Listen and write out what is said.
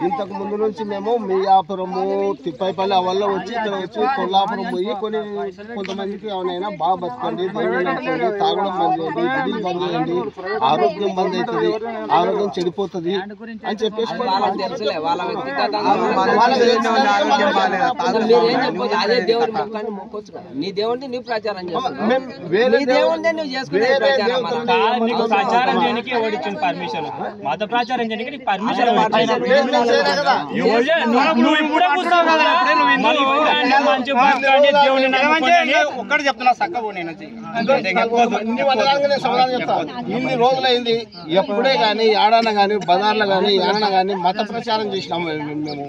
ఇంతకు ముందు నుంచి మేము మియాపురము తిప్పైపల్లి అవల్ల వచ్చి ఇక్కడ వచ్చి కొల్లాపురం పోయి కొంతమందికి ఏమైనా బాగా బతకండి, దేవుడు నడపండి, తాగడం బంద్ చేయండి, గుడిలు బంద్ చేయండి, ఆరోగ్యం బంద్ అవుతుంది, ఆరోగ్యం చెడిపోతుంది అని చెప్పేసి నీ దేవుడిని నీ ప్రచారం ప్రచారం చేయడానికి ఎవరిచ్చింది పర్మిషన్? మత ప్రచారం చేయడానికి పర్మిషన్ ఒక్కటి చెప్తున్నా చక్కగా నేను ఇన్ని రోజులైంది ఎప్పుడే గానీ ఏడాన గానీ బజార్లో గానీ ఏడన గానీ మత ప్రచారం చేసినాము మేము.